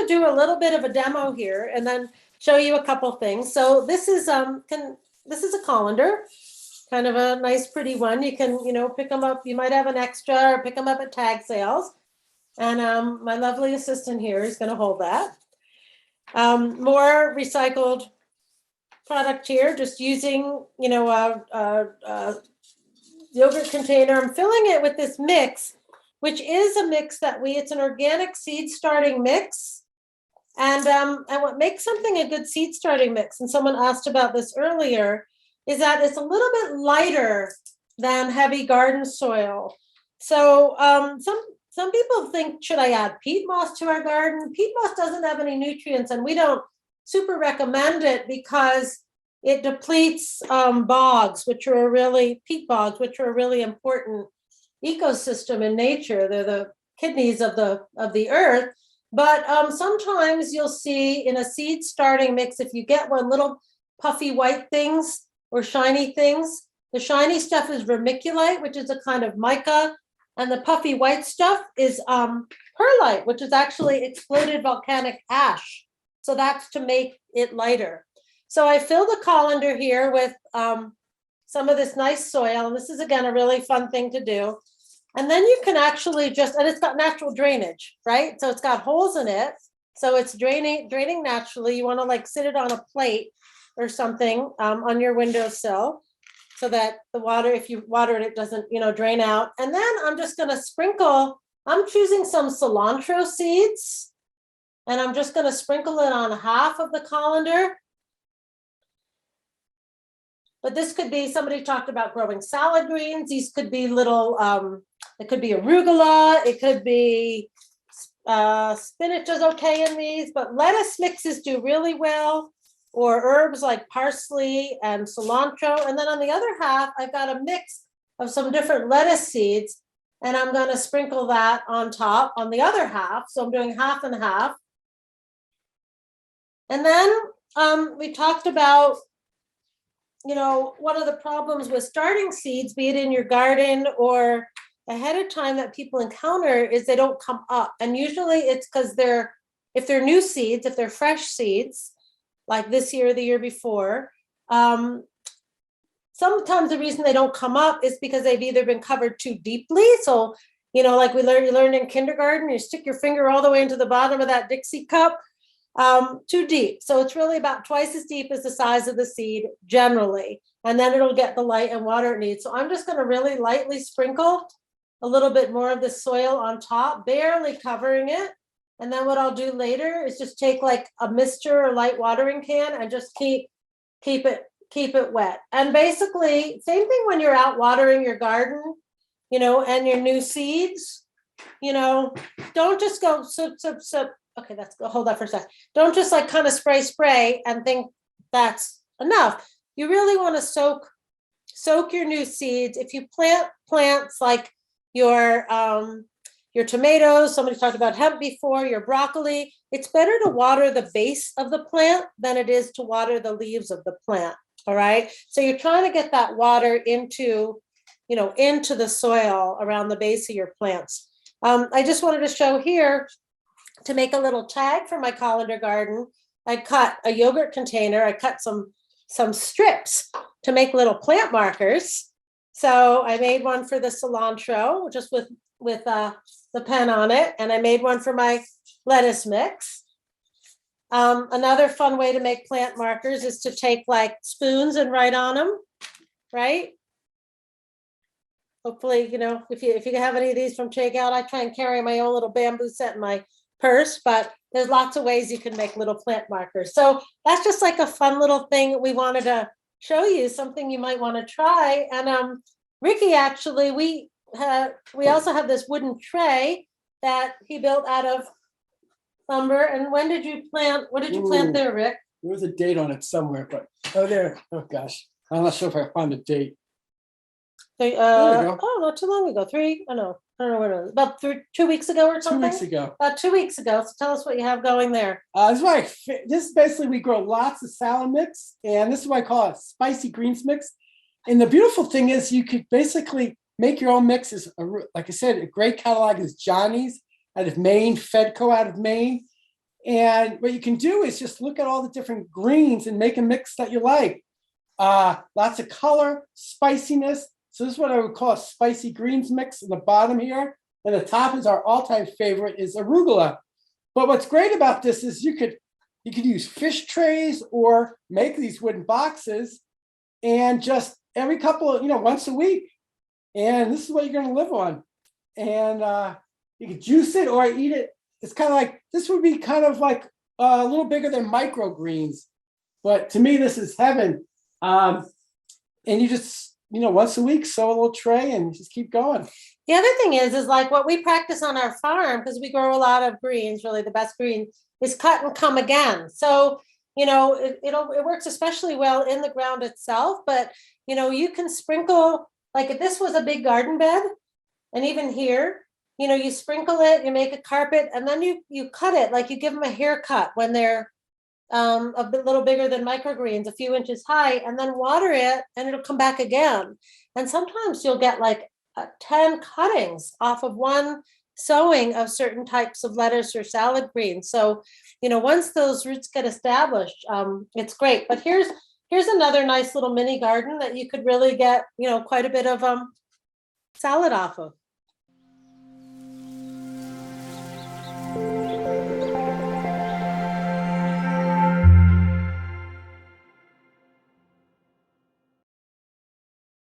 do a little bit of a demo here and then show you a couple things. So this is this is a colander, kind of a nice pretty one. You can, pick them up. You might have an extra or pick them up at tag sales. And my lovely assistant here is going to hold that. More recycled product here, just using, a yogurt container. I'm filling it with this mix, which is a mix that it's an organic seed starting mix. And what makes something a good seed starting mix, and someone asked about this earlier, is that it's a little bit lighter than heavy garden soil. So some people think, should I add peat moss to our garden? Peat moss doesn't have any nutrients, and we don't super recommend it because it depletes bogs, peat bogs, which are a really important ecosystem in nature. They're the kidneys of the earth. But sometimes you'll see in a seed starting mix, if you get one, little puffy white things or shiny things. The shiny stuff is vermiculite, which is a kind of mica, and the puffy white stuff is perlite, which is actually exploded volcanic ash. So that's to make it lighter. So I filled the colander here with some of this nice soil, and this is, again, a really fun thing to do. And then you can actually and it's got natural drainage, right? So it's got holes in it. So it's draining naturally. You want to sit it on a plate or something on your windowsill so that the water, if you water it, it doesn't, drain out. And then I'm just going to sprinkle, I'm choosing some cilantro seeds, and I'm just going to sprinkle it on half of the colander. But this could be, somebody talked about growing salad greens. These could be little, it could be arugula. It could be spinach is okay in these, but lettuce mixes do really well, or herbs like parsley and cilantro. And then on the other half, I've got a mix of some different lettuce seeds, and I'm going to sprinkle that on top on the other half. So I'm doing half and half. And then we talked about, one of the problems with starting seeds, be it in your garden or ahead of time, that people encounter is they don't come up. And usually it's because if they're new seeds, if they're fresh seeds, like this year or the year before, sometimes the reason they don't come up is because they've either been covered too deeply. So, like you learned in kindergarten, you stick your finger all the way into the bottom of that Dixie cup. Too deep. So it's really about twice as deep as the size of the seed generally, and then it'll get the light and water it needs. So I'm just going to really lightly sprinkle a little bit more of the soil on top, barely covering it. And then what I'll do later is just take like a mister or light watering can and just keep it wet. And basically same thing when you're out watering your garden, and your new seeds, don't just go sip. Okay, hold that for a sec. Don't just kind of spray and think that's enough. You really want to soak your new seeds. If you plant plants like your tomatoes, somebody talked about hemp before, your broccoli, it's better to water the base of the plant than it is to water the leaves of the plant. All right. So you're trying to get that water into the soil around the base of your plants. I just wanted to show here, to make a little tag for my colander garden, I cut a yogurt container. I cut some strips to make little plant markers. So I made one for the cilantro, just with the pen on it, and I made one for my lettuce mix. Another fun way to make plant markers is to take spoons and write on them, right? Hopefully, if you have any of these from takeout, I try and carry my own little bamboo set in my purse, but there's lots of ways you can make little plant markers. So that's just a fun little thing we wanted to show you, something you might want to try. And Ricky, actually, we also have this wooden tray that he built out of lumber. And what did you plant there, Rick? There was a date on it somewhere, but there. Oh gosh, I'm not sure if I found a date. Not too long ago. I don't know what it was. About 2 weeks ago or something? 2 weeks ago. About 2 weeks ago. So tell us what you have going there. This is basically, we grow lots of salad mix, and this is what I call a spicy greens mix. And the beautiful thing is you could basically make your own mixes. Like I said, a great catalog is Johnny's out of Maine, Fedco out of Maine. And what you can do is just look at all the different greens and make a mix that you like. Lots of color, spiciness. So this is what I would call a spicy greens mix in the bottom here. And the top is our all-time favorite is arugula. But what's great about this is you could use fish trays or make these wooden boxes and just every couple of, once a week. And this is what you're going to live on. And you can juice it or eat it. It's kind of like, this would be kind of like a little bigger than microgreens. But to me, this is heaven. And you just, once a week, sow a little tray and just keep going. The other thing is like what we practice on our farm, because we grow a lot of greens, really the best green is cut and come again. So, it works especially well in the ground itself, but, you can sprinkle, like if this was a big garden bed, and even here, you sprinkle it, you make a carpet, and then you cut it, like you give them a haircut when they're a little bigger than microgreens, a few inches high, and then water it, and it'll come back again. And sometimes you'll get like 10 cuttings off of one sowing of certain types of lettuce or salad greens. So, once those roots get established, it's great. But here's another nice little mini garden that you could really get, quite a bit of salad off of.